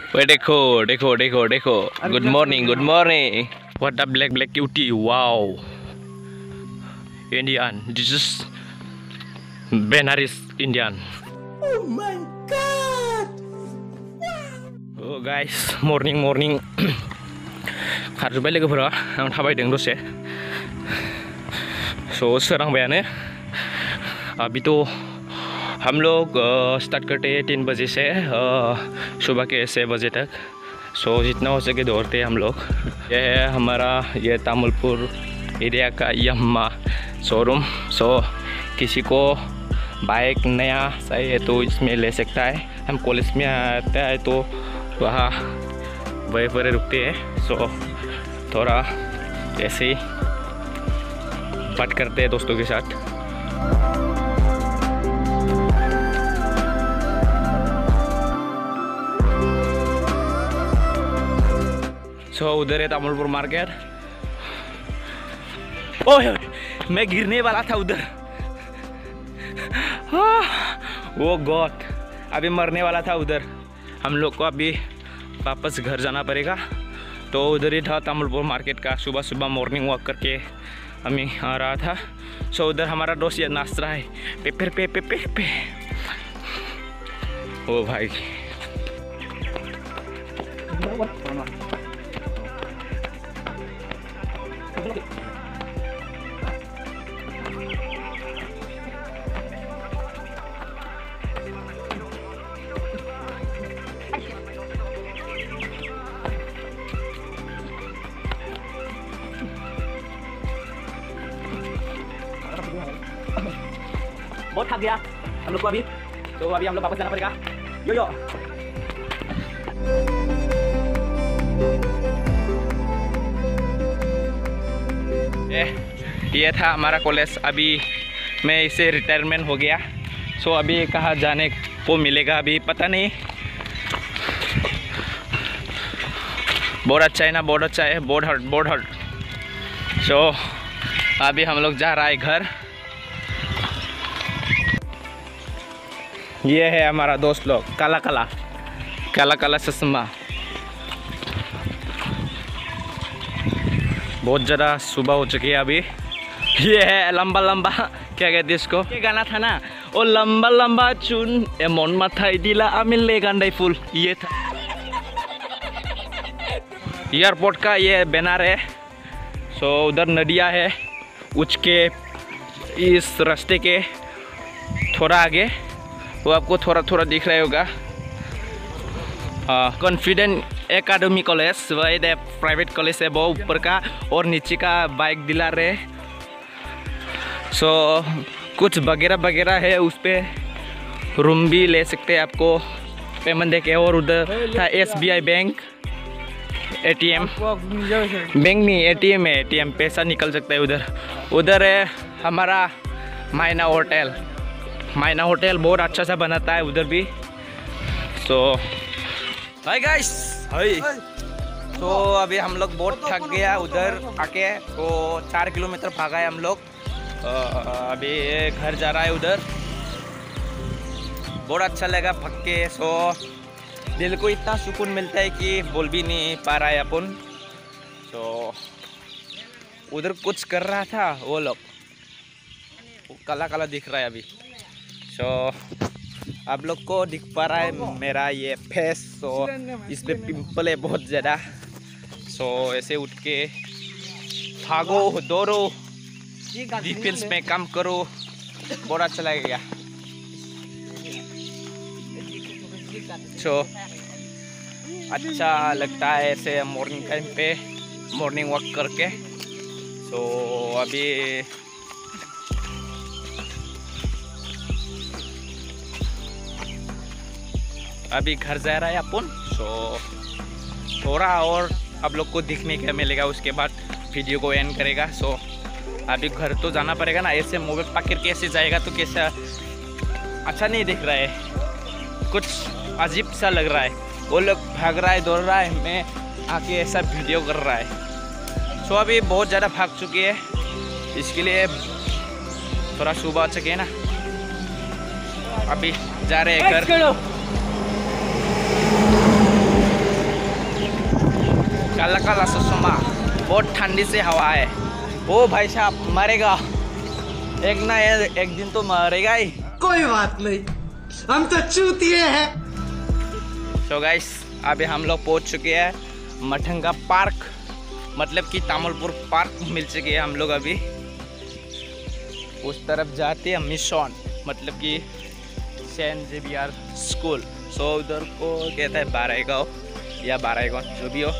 Wait, देखो देखो देखो देखो. Good morning, good morning. What a black cutie. Wow. Indian. This is Benares Indian. Oh my god. Oh guys, morning. खारजोब्बाय लोगोफोरा आं थाबायदों दसे. सोरांबायानो. अभी तो हम लोग स्टार्ट करते हैं 3 बजे से सुबह के 6 बजे तक. सो जितना हो सके दौड़ते हैं हम लोग. ये है हमारा ये तामुलपुर एरिया का यामाहा शोरूम. सो किसी को बाइक नया चाहिए तो इसमें ले सकता है. हम कॉलेज में आता है तो वहाँ वहीं पर रुकते हैं. सो थोड़ा ऐसे ही बात करते हैं दोस्तों के साथ. सो उधर है तामुलपुर मार्केट. ओह मैं गिरने वाला था उधर. वो गॉड अभी मरने वाला था उधर. हम लोग को अभी वापस घर जाना पड़ेगा. तो उधर ही था तामुलपुर मार्केट का. सुबह मॉर्निंग वॉक करके हमें आ रहा था. सो उधर हमारा दोस्त ये नाच रहा है पे. ओ भाई बहुत थक गया हम लोग को अभी. तो अभी हम लोग वापस जाना पड़ेगा. यो ये था हमारा कॉलेज. अभी मैं इसे रिटायरमेंट हो गया. सो अभी कहाँ जाने को मिलेगा अभी पता नहीं. बहुत अच्छा है ना, बहुत अच्छा है. बहुत हर्ट. सो अभी हम लोग जा रहा है घर. ये है हमारा दोस्त लोग काला चश्मा. बहुत ज़्यादा सुबह हो चुकी है अभी. ये है लंबा क्या कहते इसको, ये गाना था ना, ओ लंबा चुन एमन माथाय दिला आमिले गांडाई फुल. ये था एयरपोर्ट का ये बैनर है. सो उधर नदियाँ है उसके इस रास्ते के थोड़ा आगे. वो आपको थोड़ा दिख रहा होगा. कॉन्फिडेंट एकेडमी कॉलेज वही प्राइवेट कॉलेज है वो ऊपर का. और नीचे का बाइक दिला रहे. सो कुछ वगैरह है उस पर. रूम भी ले सकते हैं आपको पेमेंट देके. और उधर था SBI बैंक ATM. बैंक नहीं ATM है. ATM पैसा निकल सकता है उधर है हमारा मायना होटल. बहुत अच्छा सा बनाता है उधर भी. सो हाय गाइस हाय. तो अभी हम लोग बहुत थक गया उधर आके. तो 4 किलोमीटर भागा है हम लोग. अभी घर जा रहा है उधर. बहुत अच्छा लगा भाग के. सो दिल को इतना सुकून मिलता है कि बोल भी नहीं पा रहा है अपन. तो उधर कुछ कर रहा था वो लोग. काला दिख रहा है अभी. सो आप लोग को दिख पा रहा है मेरा ये फेस. सो इस पे पिंपल है बहुत ज़्यादा. सो ऐसे उठ के भागो दौड़ो डिफेंस में काम करो. बहुत अच्छा लगेगा. सो अच्छा लगता है ऐसे मॉर्निंग टाइम पे मॉर्निंग वॉक करके. सो अभी घर जा रहा है अपन. सो थोड़ा और आप लोग को दिखने का मिलेगा. उसके बाद वीडियो को एंड करेगा. सो अभी घर तो जाना पड़ेगा ना. ऐसे मोबाइल पकड़ के कैसे जाएगा तो कैसा अच्छा नहीं दिख रहा है. कुछ अजीब सा लग रहा है. वो लोग भाग रहा है दौड़ रहा है, मैं आके ऐसा वीडियो कर रहा है. सो अभी बहुत ज़्यादा भाग चुकी है. इसके लिए थोड़ा सुबह आ चुके है ना. अभी जा रहे हैं घर. काला काला चश्मा, बहुत ठंडी से हवा है। ओ भाई साहब मरेगा एक दिन तो मरेगा ही। कोई बात नहीं, हम तो चूतिए हैं। तो गाइस अभी हम लोग पहुंच चुके हैं मठंगा पार्क, मतलब कि तामुलपुर पार्क मिल चुके हैं हम लोग। अभी उस तरफ जाते हैं मिशन, मतलब कि सेंट जेवियर स्कूल। सो उधर को कहता है बाराईगांव या बाराईगांव, जो भी हो,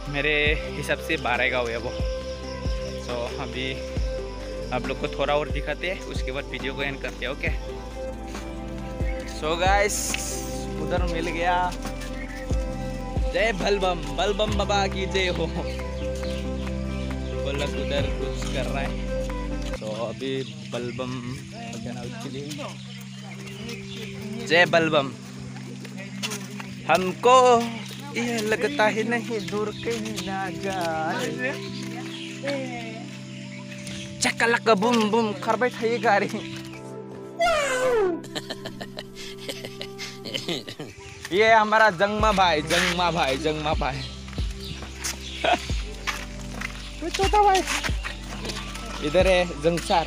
मेरे हिसाब से बाराईगांव है वो। सो अभी आप लोग को थोड़ा और दिखाते हैं, उसके बाद वीडियो को एंड करते हैं। ओके सो गाइस उधर मिल गया। जय बलबम, बलबम बाबा की जय हो। वो लोग उधर कुछ कर रहा है, तो अभी बलबम क्या नाम उसके लिए, जय बलबम। हमको ये लगता ही नहीं दूर कहीं ना जाए, चकलक बुम बुम करबे थायो गाड़ी। ये हमारा जंगमा भाई, जंगमा भाई, जंगमा भाई। छोटा भाई इधर है Zanskar,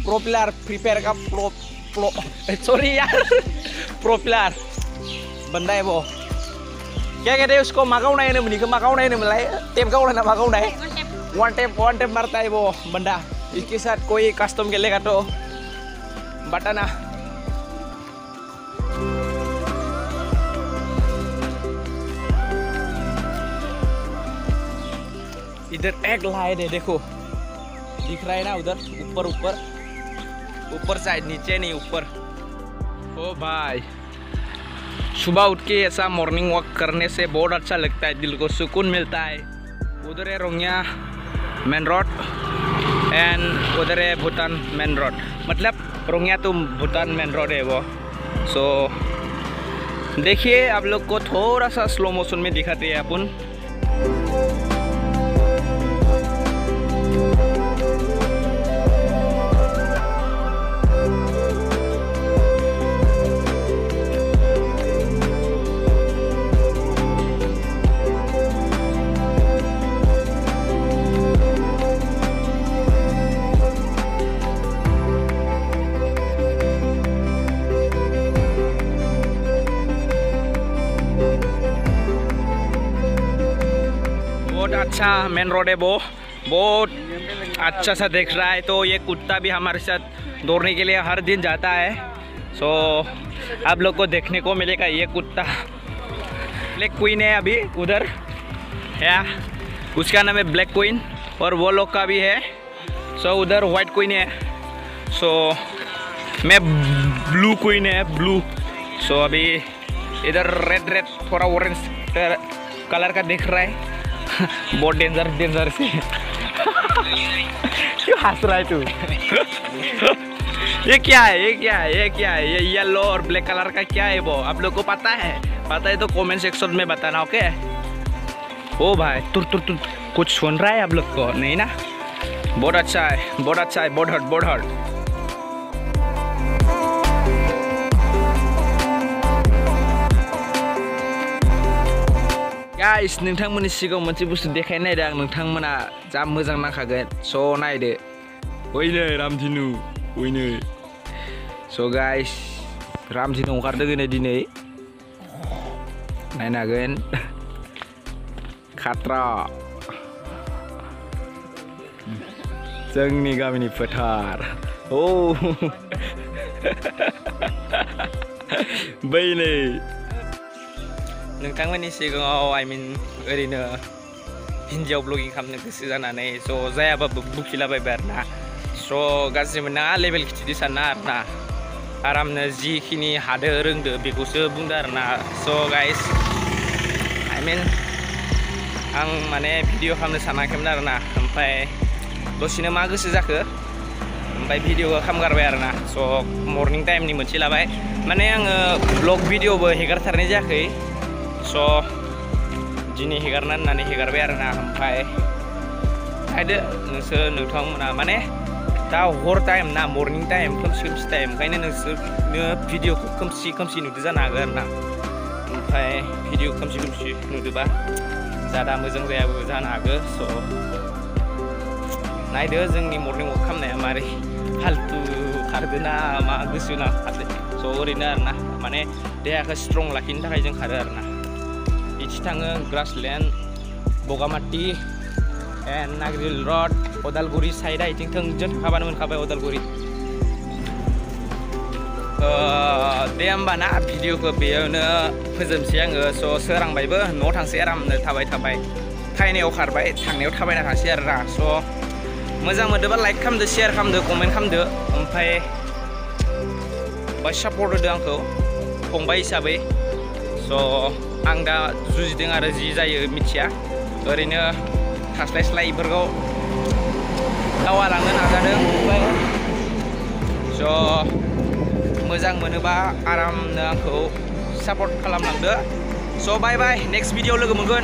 pro player free fire का प्रो सॉरी यार प्रोपिलर बंदा है वो। क्या कहते हैं उसको, मगाऊ नहीं मुनी को, मगाऊ नहीं मिला टेप गाऊ ना, मगाऊ नहीं, वन टेप मारता है वो बंदा। इसके साथ कोई कस्टम खेलेगा तो बताना। इधर एक लाइट है, देखो दिख रहा है ना उधर, ऊपर ऊपर ऊपर साइड, नीचे नहीं ऊपर। ओ भाई सुबह उठ के ऐसा मॉर्निंग वॉक करने से बहुत अच्छा लगता है, दिल को सुकून मिलता है। उधर है रोंगिया मेन रोड एंड उधर है भूटान मेन रोड, मतलब रोंगिया तो भूटान मेन रोड है वो। सो देखिए आप लोग को थोड़ा सा स्लो मोशन में दिखाते हैं अपन। अच्छा मेन रोड है वो, बहुत अच्छा सा दिख रहा है। तो ये कुत्ता भी हमारे साथ दौड़ने के लिए हर दिन जाता है। सो आप लोग को देखने को मिलेगा ये कुत्ता। ब्लैक क्वीन है अभी उधर है, उसका नाम है ब्लैक क्वीन, और वो लोग का भी है। सो उधर वाइट क्वीन है, सो मैं ब्लू क्वीन है, ब्लू। सो अभी इधर रेड थोड़ा ऑरेंज कलर का दिख रहा है। बहुत डेंजर से क्यों हंस रहा है तू? ये क्या है, ये येलो और ब्लैक कलर का क्या है वो, आप लोग को पता है तो कमेंट सेक्शन में बताना। ओके ओ भाई तुर कुछ सुन रहा है आप लोग को? नहीं ना, बहुत अच्छा है, बहुत हट। गाइस नोंथांमोननि सिगाङाव मोनसे बुस्थु देखायनो नायदों आं, नोंथांमोना जा मोजां नांखागोन। स' नायदो, ओइनै रामधिनु ओइनै। स' गाइस रामधिनु ओंखारदों दिनै, नायनो हागोन। खाट्रा जोंनि गामिनि फोथार। औ बैनै नोंथांमोननि सिगाङाव ओरैनो हिन्दियाव ब्लगिं खालामनो गोसो जानानै स' जायाबाबो बुखिलाबायबाय आरोना। स' गाज्रि मोननाङा, लेभेल खिथिदो सानना आरोना, आरामनो जिखिनि हादो रोंदो बेखौसो बुंदो आरोना। स' गाइस आं माने भिडिअ खालामनो सानाखैमोन आरोना, ओमफ्राय दसेनो मा गोसो जाखो, ओमफ्राय भिडिअ खालामगारबाय आरोना। स' मर्निं टाइमनि मोनसे लाबाय, माने आङो ब्लग भिडिअबो हेगारथारनाय जायाखै। स' दिनै हेगारना होननानै हेगारबाय आरोना। ओमफ्राय नायदो नोंथांमोना, माने दा हर टाइम ना, मर्निं टाइम, खोमसि टाइम, ओंखायनो नोंसोरनो भिडिअखौ खोमसि नुदो जानो हागौ आरोना। ओमफ्राय भिडिअ खोमसि नुदोबा जादा मोजां जायाबो जानो हागौ स' नायदो जोंनि मर्निं वाक खालामनाया मारै फालतु खारदो ना मा गोसो ना खारदो स' ओरैनो आरोना माने देहाखौ स्ट्रं लाखिनो थाखाय जों खारो आरोना इथि थाङो ग्रासलेण्ड बगामाथि एन्ड नागिरजुलि रड अदालगुरि साइडआ इथिं थोंजों थांखाबानो मोनखाबाय अदालगुरि दे होमबा ना भिडिअखौ बेयावनो फोजोबनोसै आङो स' सोरांबायबो न'आव थांसै आरामनो थाबाय फैनायाव खारबाय थांनायाव थाबायना थांसै आरोना स' मोजां मोनदोंबा लाइक खालामदो शेयार खालामदो कमेन्ट खालामदो ओमफ्राय सापर्ट होदो आंखौ फंबाय हिसाबै स' आं दा जुजिदों आरो जि जायो मिथिया ओरैनो थास्लायस्लाय बेफोरखौ दावगालांनो नाजादों ओमफ्राय स' मोजां मोनोबा आरामनो आंखौ सापर्ट खालामलांदो स' बाय बाय नेक्स्ट भिडिअ लोगो मोनगोन